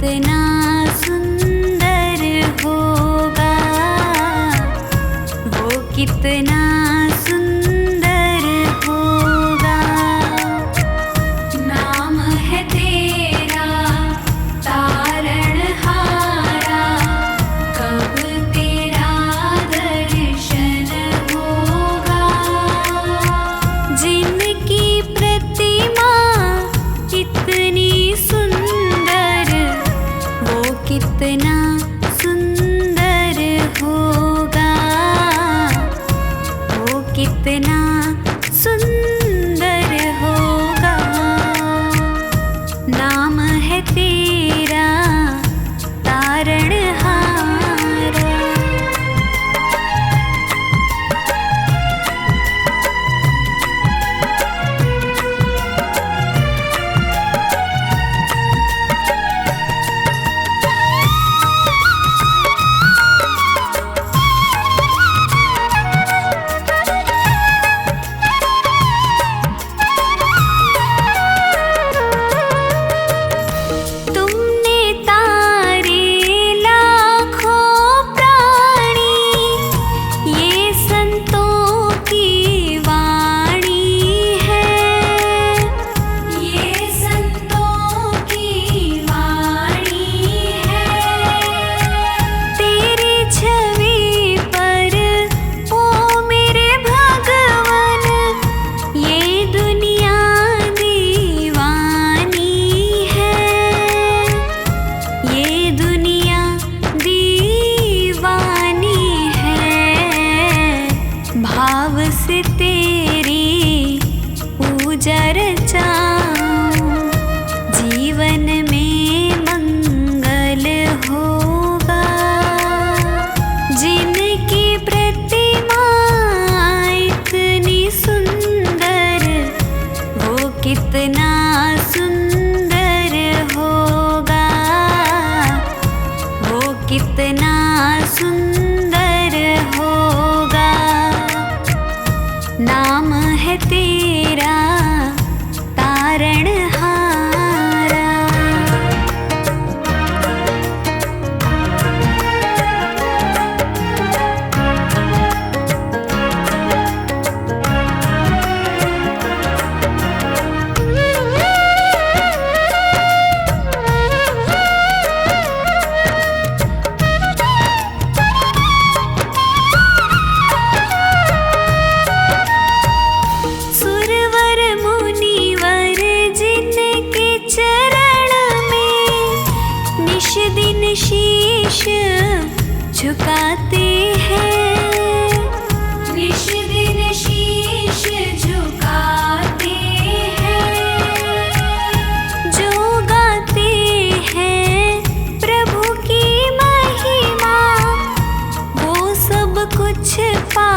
कितना सुंदर होगा, वो कितना सुंदर होगा। नाम है तेरा तारणहारा, कब तेरा दर्शन होगा। जिनकी प्रतिमा कितनी सुंदर, वो कितना सुंदर होगा, वो कितना सुंदर होगा। नाम है तेरा तारणहारा। तुमने तारे लाखों प्राणी, ये संतों की वाणी है, ये संतों की वाणी है। तेरी छवि पर ओ मेरे भगवन, ये दुनिया दीवानी है, ये दुनिया दीवानी है। भाव से तेरी पूजा रचाऊं, जीवन में मंगल होगा। जिनकी प्रतिमा इतनी सुंदर, वो कितना सुंदर होगा, वो कितना सुंदर होगा। नाम है तेरा तारणहारा। सुरवर मुनिवर जिनके चरण में निश दिन शीश झुकाते हैं, निश दिन शीश झुकाते हैं। जो गाते हैं प्रभु की महिमा, वो सब कुछ पा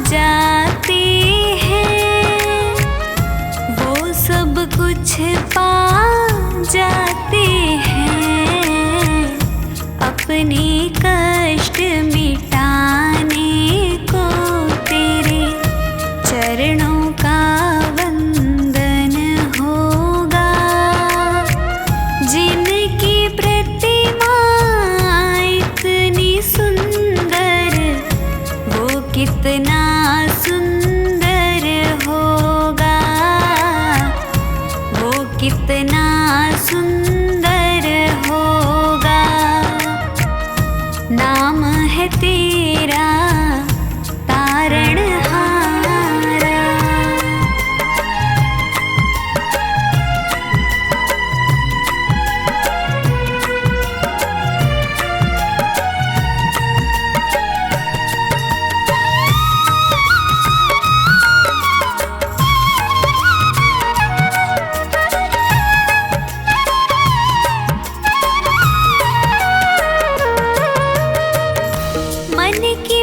जाते हैं, वो सब कुछ पा जाते हैं। अपने कष्ट मिटाने को तेरे चरणों का वंदन होगा। जिनकी प्रतिमा इतनी सुंदर, वो कितना सुंदर होगा, वो कितना सुंदर होगा। नाम है तेरा तारणहारा। मन की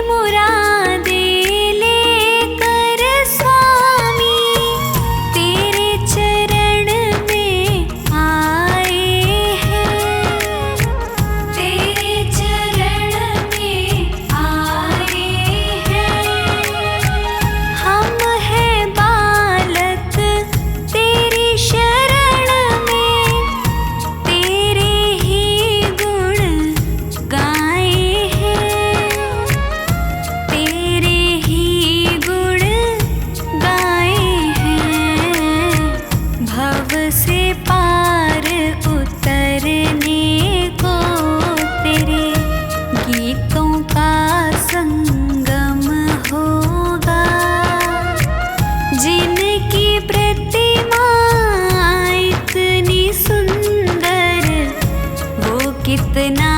कितना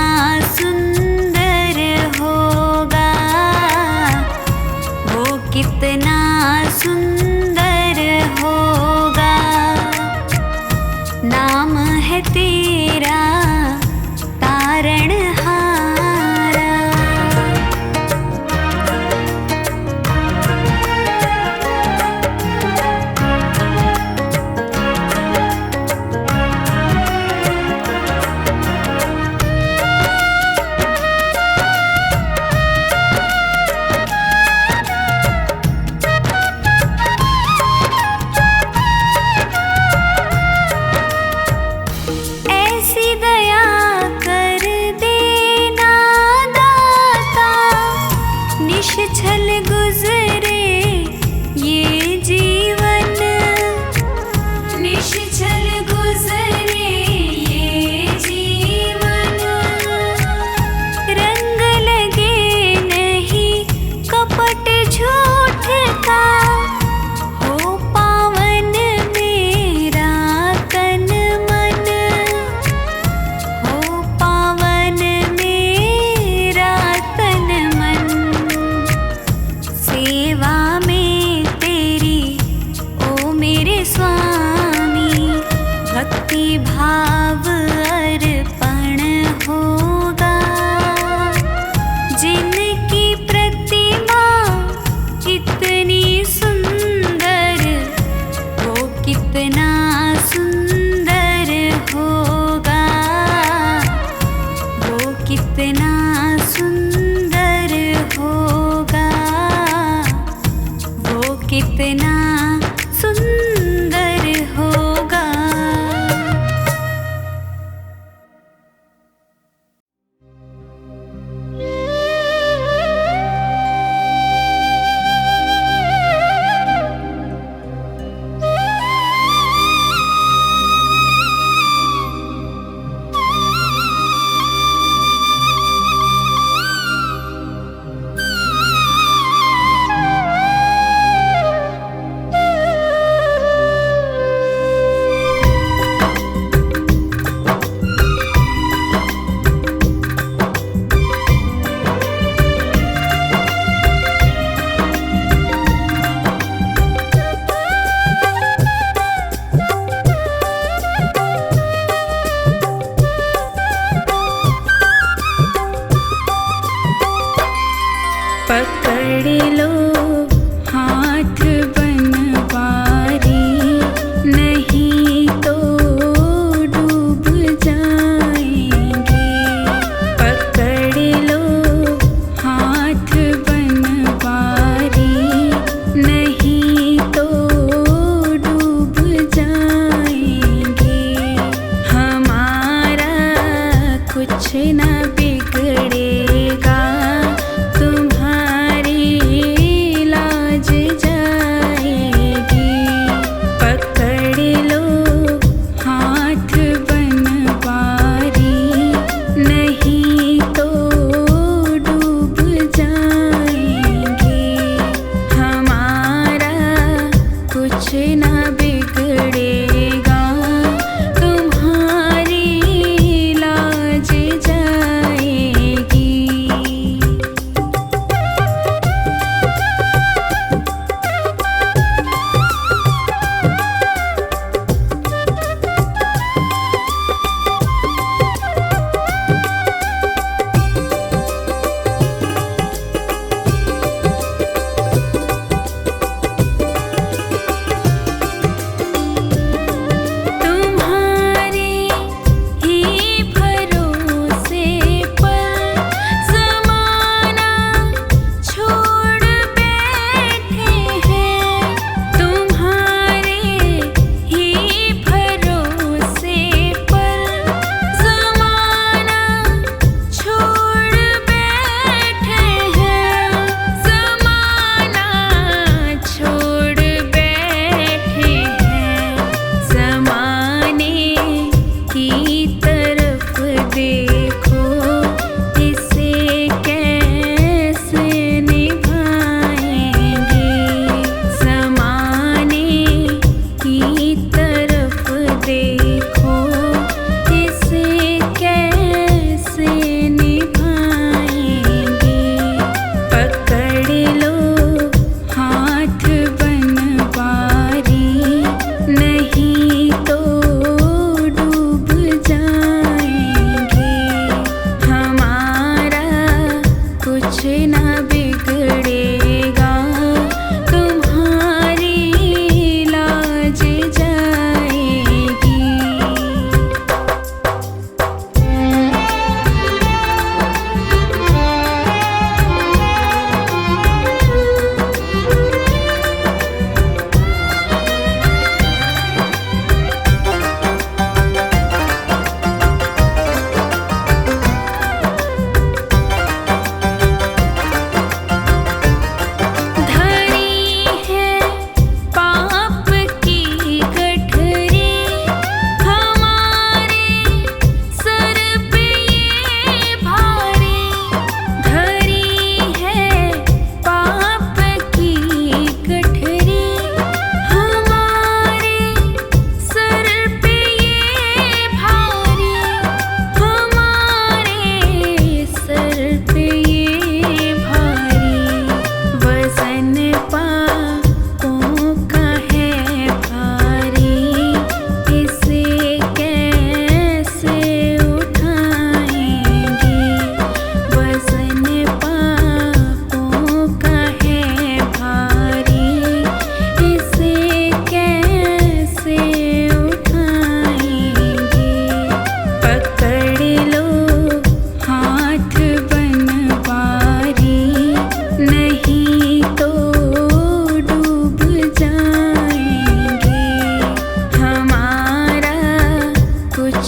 सुंदर होगा, वो कितना सुंदर होगा। नाम है तेरा तारणहारा।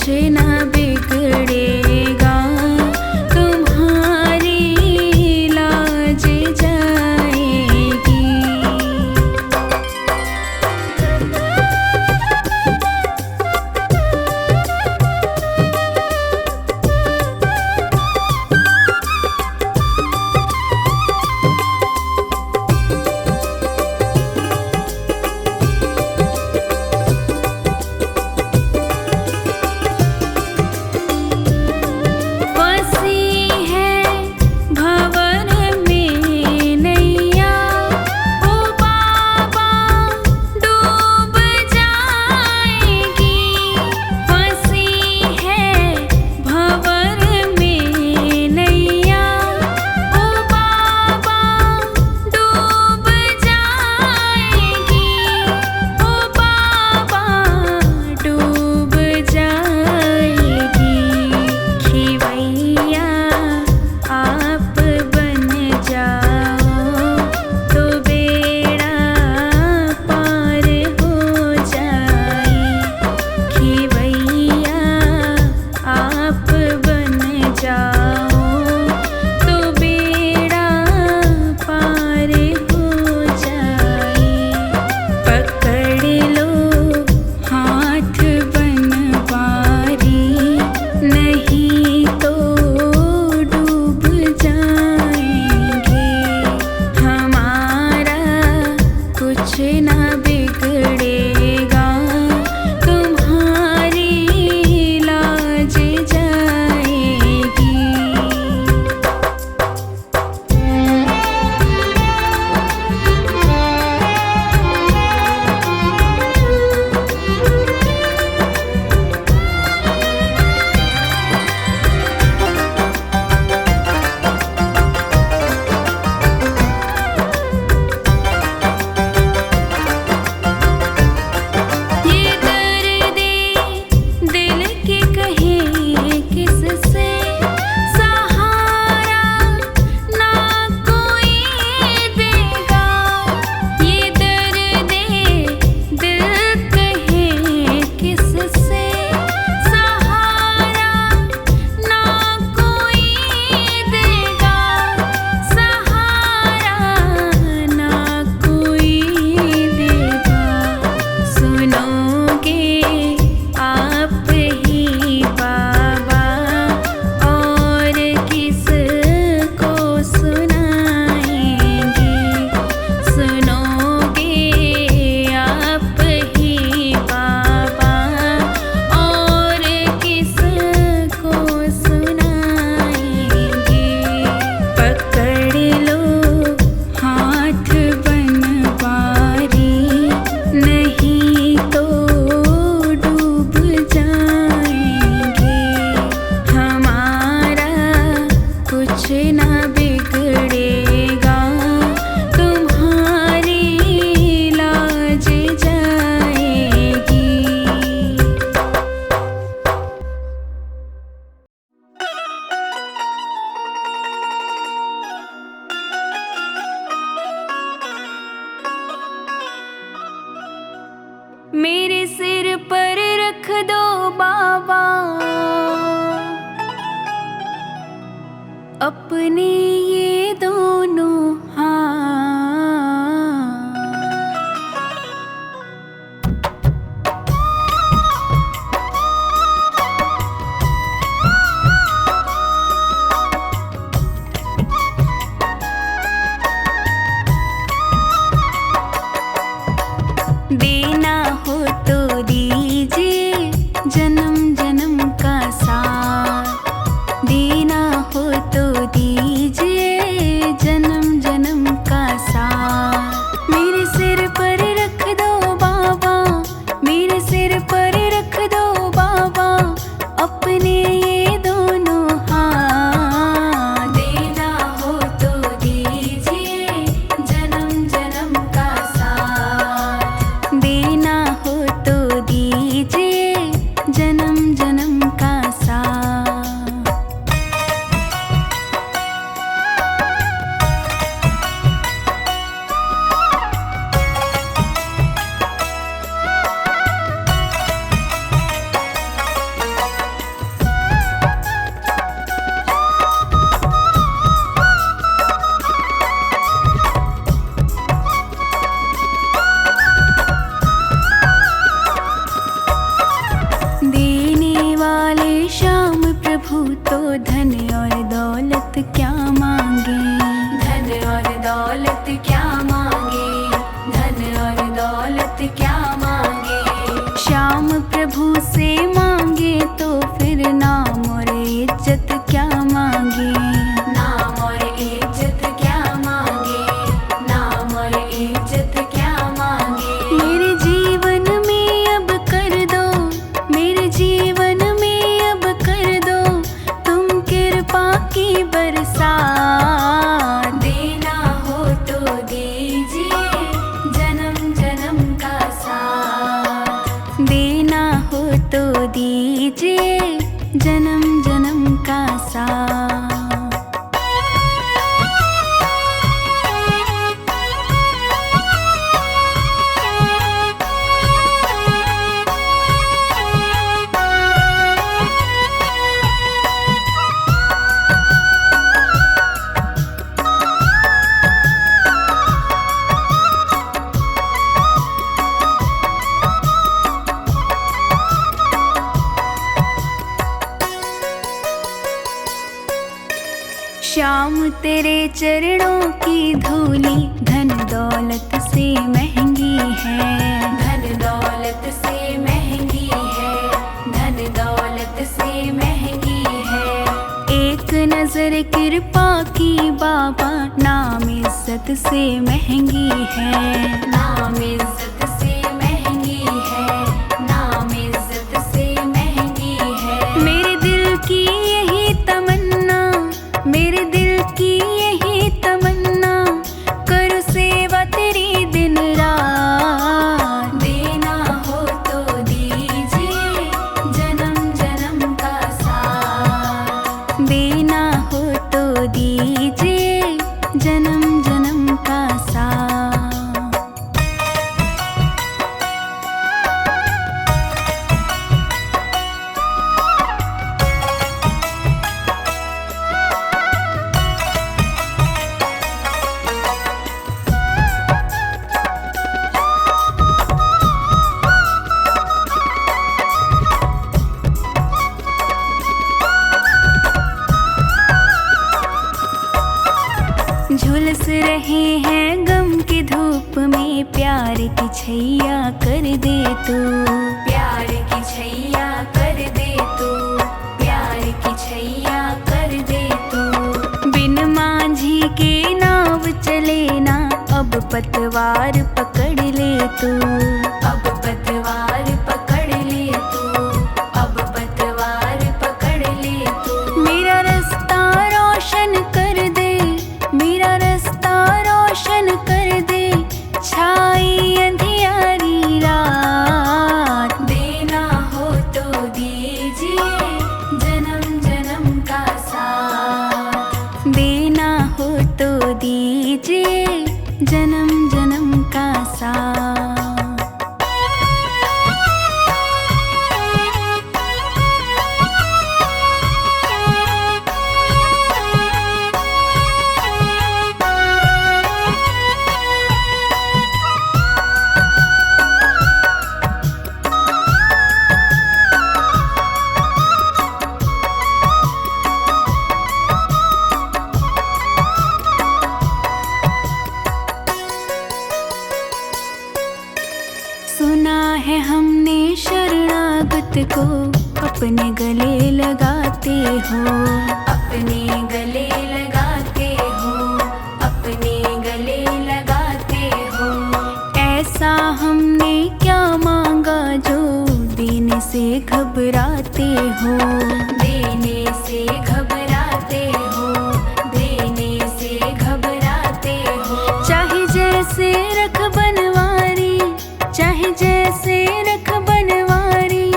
ना बिगड़ेगा, तुम्हारी लाज जाएगी। मेरे सिर पर रख दो बाबा अपने ये दोनों हाथ। देना हो तो दीजिए जन्म जन्म का साथ, देना हो तो दीजिए तो धन और दौलत क्या मांगे, धन और दौलत क्या मांगे, धन और दौलत क्या मांगे। श्याम प्रभु से मांगे तो फिर नाम और इज्जत क्या मांगे, नाम और इज्जत क्या मांगे, नाम और इज्जत क्या मांगे। मेरे जीवन में अब कर दो, मेरे जीवन में अब कर दो तुम कृपा की बरसात। देना हो तो दीजिए जन्म जन्म का साथ, देना हो तो दीजिए जन्म जन्म का साथ। श्याम तेरे चरणों की धूली धन दौलत से महंगी है, धन दौलत से महंगी है, धन दौलत से महंगी है। एक नजर कृपा की बाबा नाम इज्जत से महंगी है, नाम इज्जत से महंगी है, नाम इज्जत से महंगी है। मेरे दिल की यही तमन्ना, मेरे दिल की यही तमन्ना करो सेवा तेरी दिन रात। देना हो तो दीजिए जन्म जन्म का साथ, देना हो तो दीजिए जन्म जन्म का साथ। झुलस रहे हैं गम की धूप में, प्यार की छैया कर दे तू, प्यार की छैया कर दे तू, प्यार की छैया कर दे तू। बिन मांझी के नाव चले ना, अब पतवार पकड़ ले तू, अब पतवार पकड़ ले तू, अब पतवार पकड़ ले तू। मेरा रास्ता रोशन कर दे, मेरा रास्ता रोशन कर दे, छाई अंधियारी रात। देना हो तो दीजिए जन्म जन्म का साथ, देना हो तो दीजिए जन्म जन्म का साथ। सुना है हमने शरणागत को अपने गले लगाते हो, अपने गले लगाते हो, अपने गले लगाते हो। ऐसा हमने क्या मांगा जो देने से घबराते हो, देने से घबराते हो, देने से घबराते हो। चाहे जैसे रख बनवारी, चाहे जैसे रख बनवारी,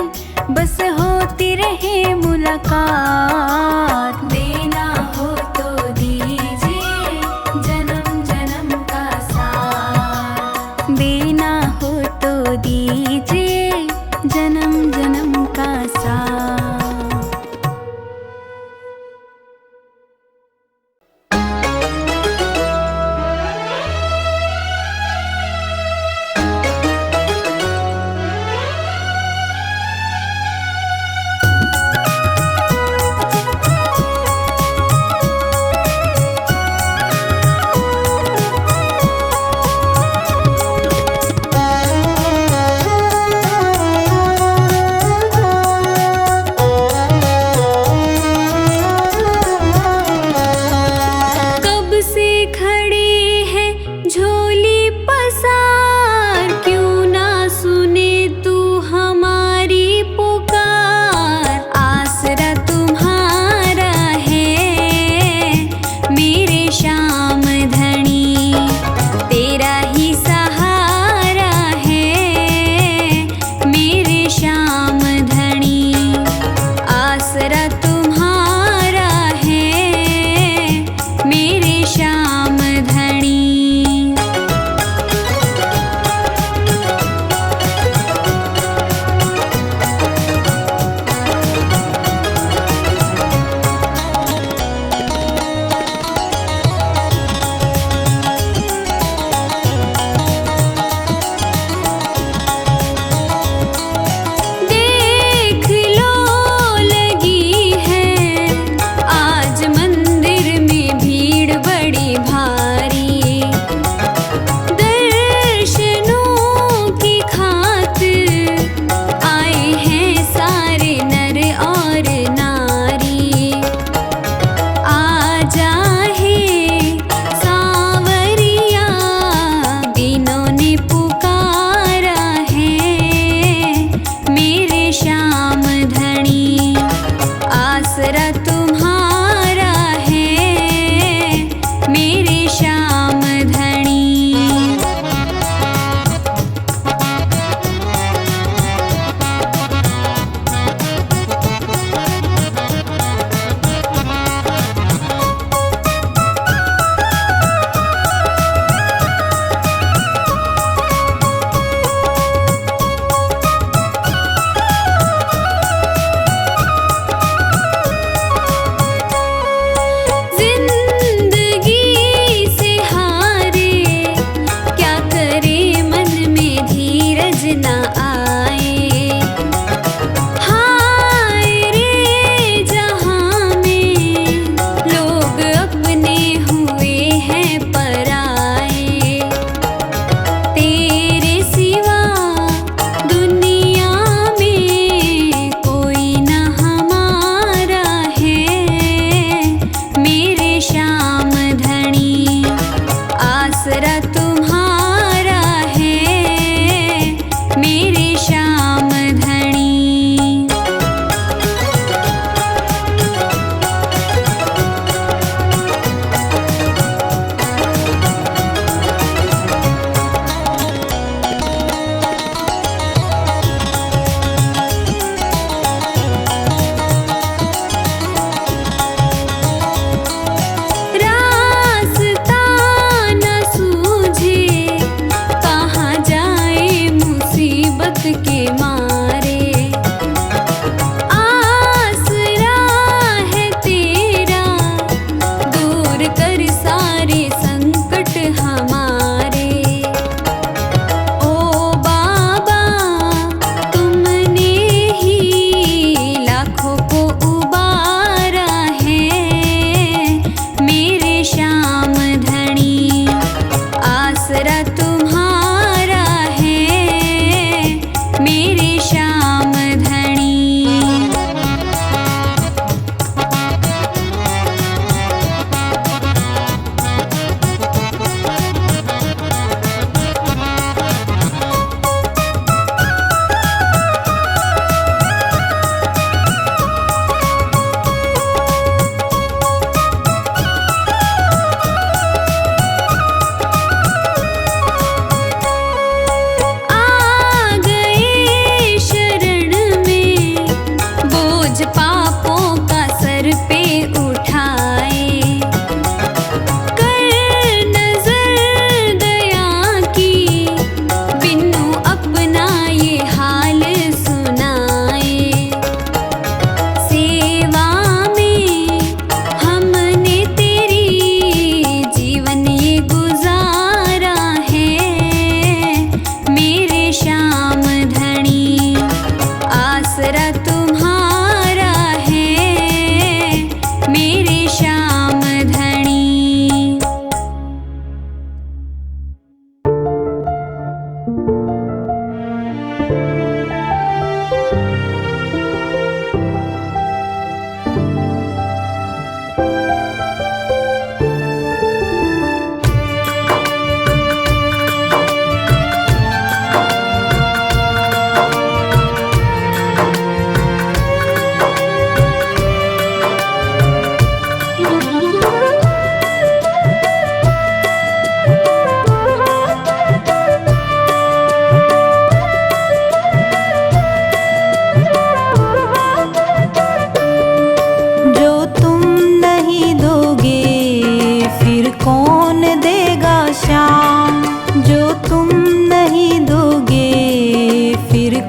बस होती रहे मुलाकात। देना हो तो दीजिए जन्म जन्म का साथ, देना हो तो दीजिए जन्म जन्म का साथ।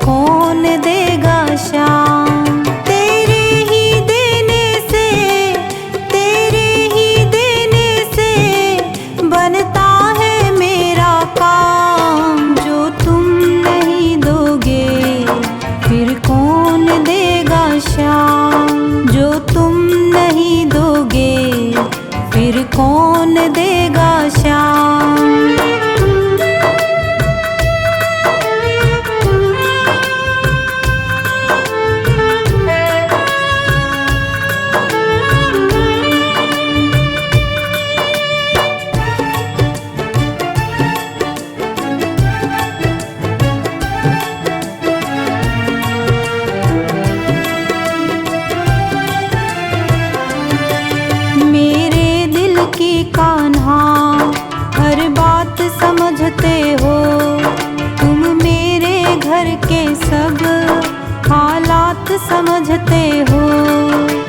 कौन देगा श्याम। तेरे ही देने से, तेरे ही देने से बनता है मेरा काम। जो तुम नहीं दोगे फिर कौन देगा श्याम। जो तुम नहीं दोगे फिर कौन देगा श्याम। कान्हा हर बात समझते हो, तुम मेरे घर के सब हालात समझते हो।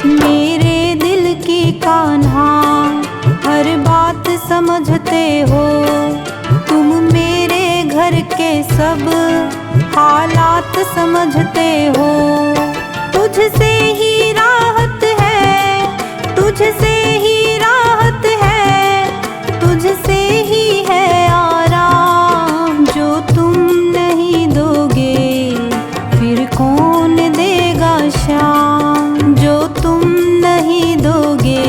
मेरे दिल की कान्हा हर बात समझते हो, तुम मेरे घर के सब हालात समझते हो। तुझसे ही राहत है, तुझसे ही राहत है, तुझसे ही है आराम। जो तुम नहीं दोगे फिर कौन देगा श्याम। जो तुम नहीं दोगे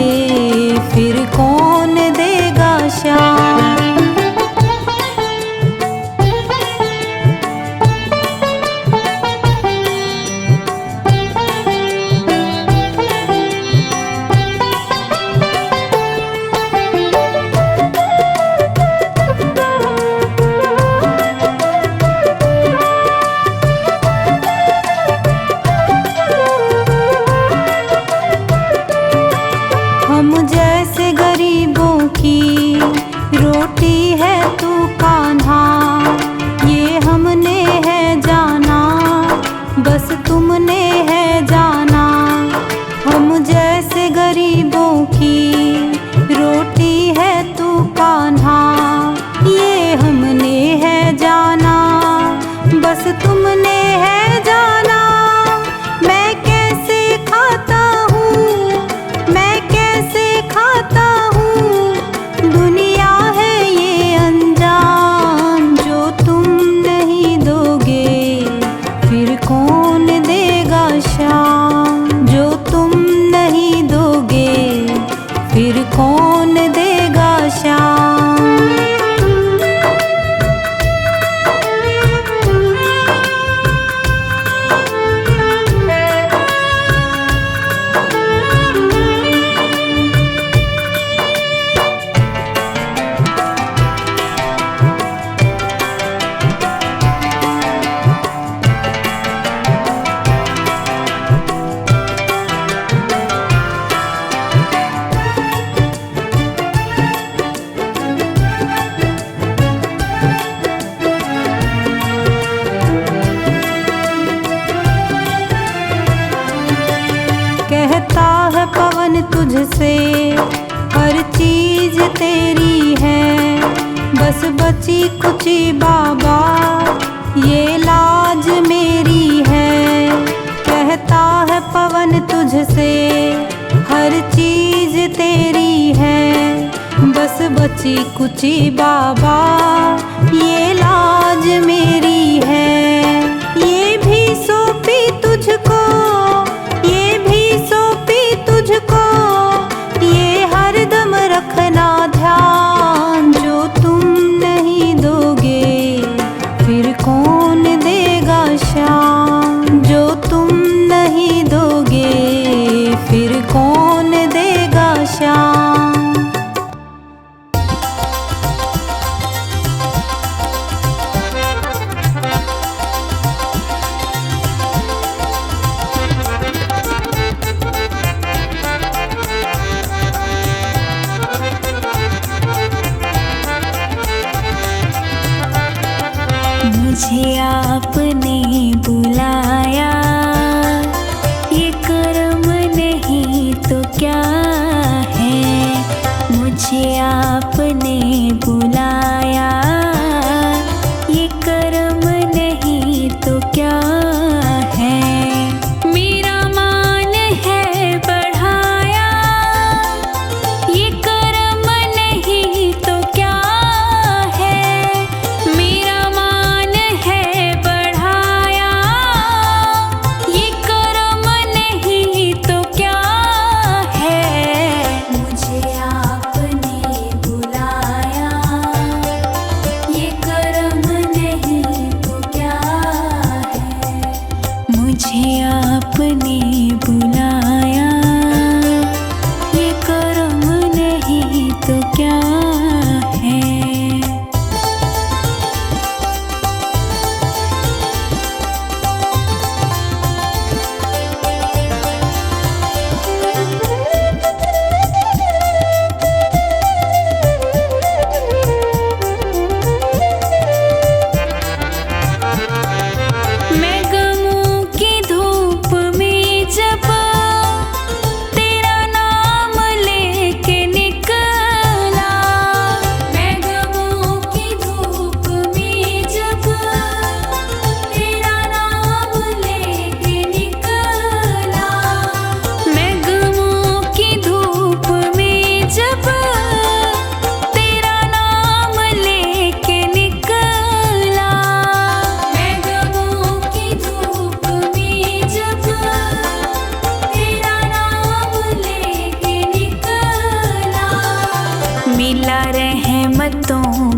फिर कौन देगा श्याम। हम जैसे गरीबों की रोटी है तू कान्हा, ये हमने है जाना, बस तुमने है जाना। हम जैसे गरीबों की रोटी है तू कान्हा, ये हमने है जाना, बस तुमने है जाना। मैं कैसे खाता हूँ, मैं कैसे खाता हूँ, दुनिया है ये अनजान। जो तुम नहीं दोगे फिर कौन देगा श्याम। जो तुम नहीं दोगे फिर कौन देगा श्याम। कहता है पवन तुझसे हर चीज तेरी है, बस बची कुची बाबा ये लाज मेरी है। कहता है पवन तुझसे हर चीज तेरी है, बस बची कुची बाबा ये लाज मेरी है। ये भी सौंपी तुझको, ये भी सौंपी तुझको, ये हरदम रखना ध्यान। जो तुम नहीं दोगे फिर कौन देगा श्याम। जो तुम नहीं दोगे फिर कौन देगा श्याम। मुझे आपने बुलाया, ये कर्म नहीं तो क्या है। मुझे आपने बुलाया, ये कर्म नहीं तो क्या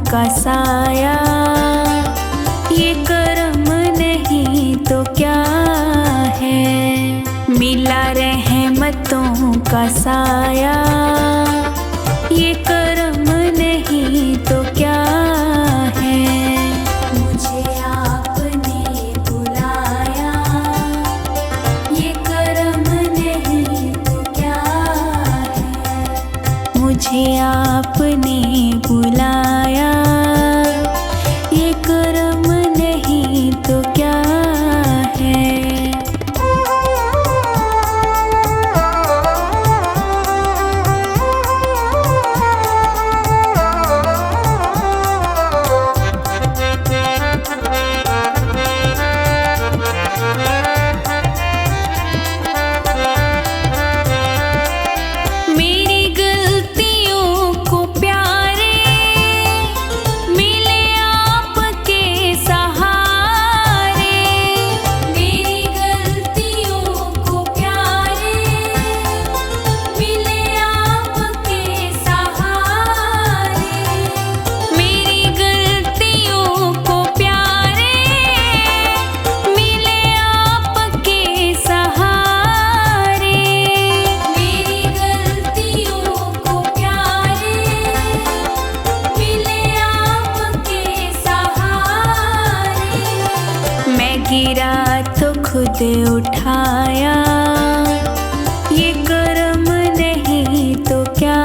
का साया, ये कर्म नहीं तो क्या है। मिला रहमतों का साया, ये कर्म नहीं तो क्या है। मुझे आपने बुलाया, ये कर्म नहीं तो क्या है। मुझे आपने बुलाया, ये कर्म नहीं तो क्या है। गिरा तो खुद उठाया, ये कर्म नहीं तो क्या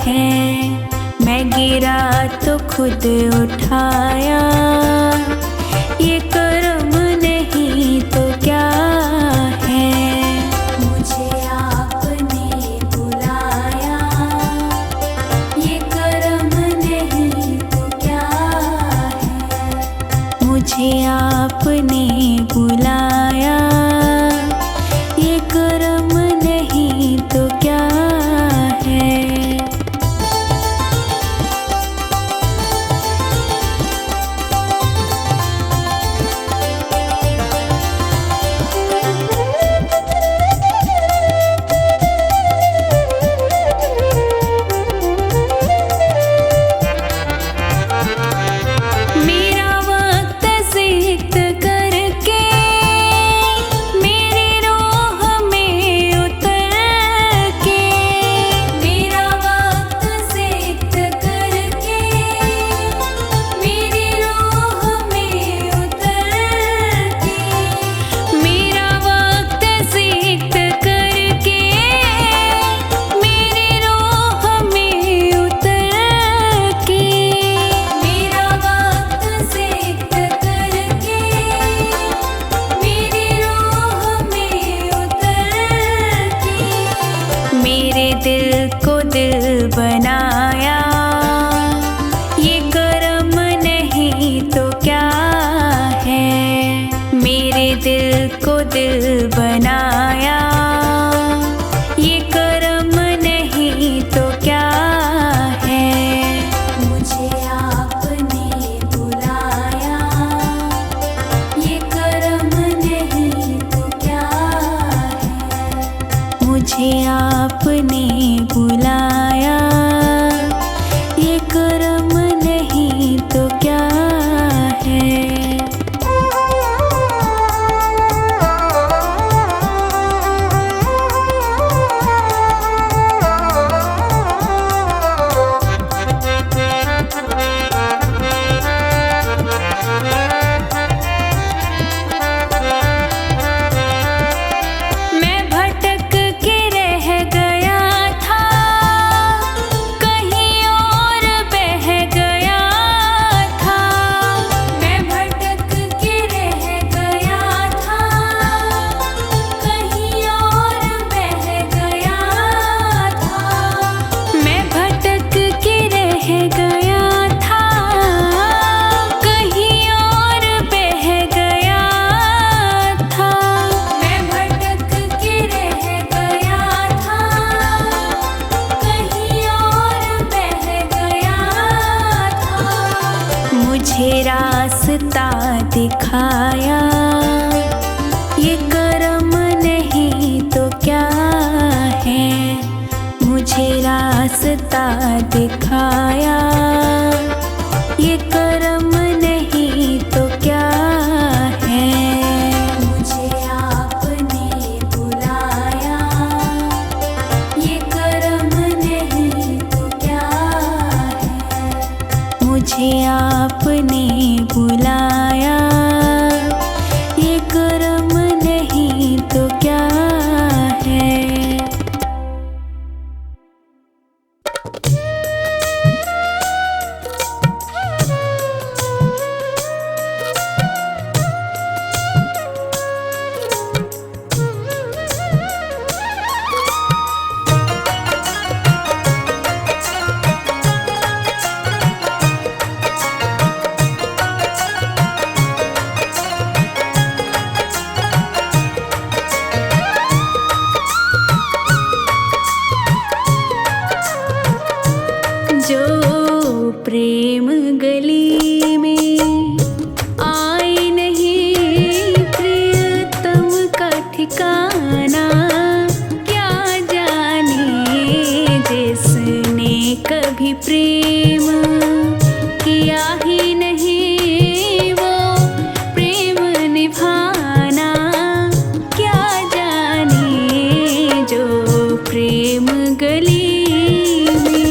है। मैं गिरा तो खुद उठाया, ये कर्म नहीं तो क्या है। मुझे आपने बुलाया, ये कर्म नहीं तो क्या है। मुझे आपने बुलाया, ये कर्म नहीं तो क्या है। दिल को दिल बनाया, ये कर्म नहीं तो क्या है। मेरे दिल को दिल बनाया, ये कर्म नहीं तो क्या है। मुझे आपने बुलाया, ये कर्म नहीं तो क्या है। मुझे आपने बुलाया, ये कर्म नहीं तो क्या है। मुझे रास्ता दिखाया, ये कर्म नहीं तो क्या है। मुझे रास्ता दिखाया, प्रेम गली में।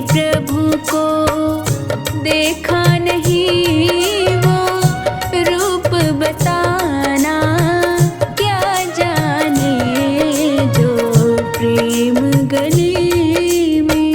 प्रभु को देखा नहीं वो रूप बताना, क्या जाने जो प्रेम गली में।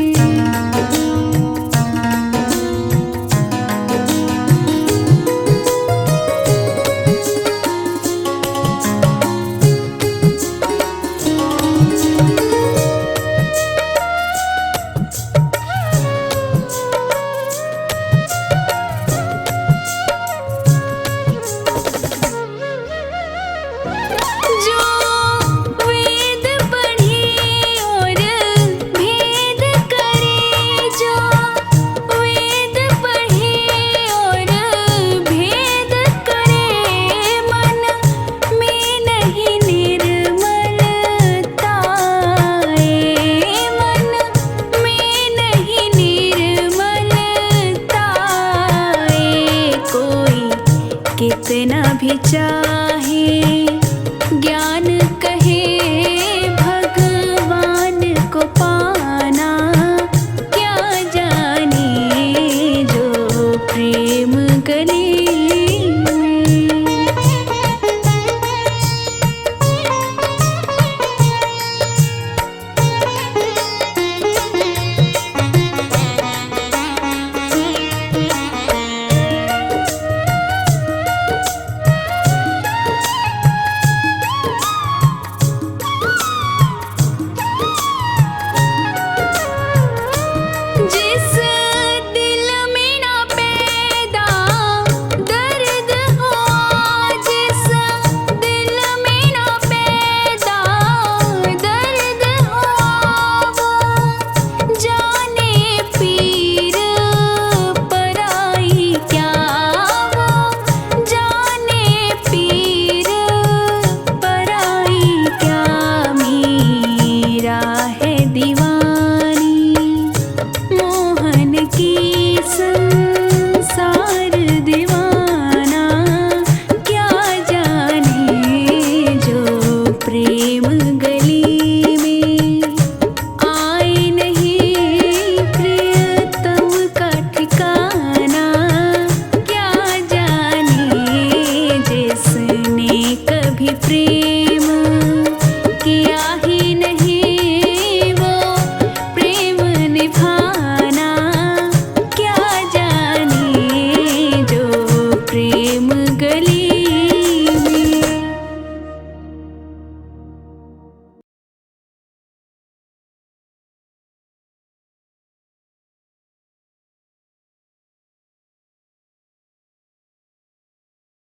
कितना भी चाहे ज्ञान कहे भगवान को पाना, क्या जाने जो प्रेम गली में। प्रेम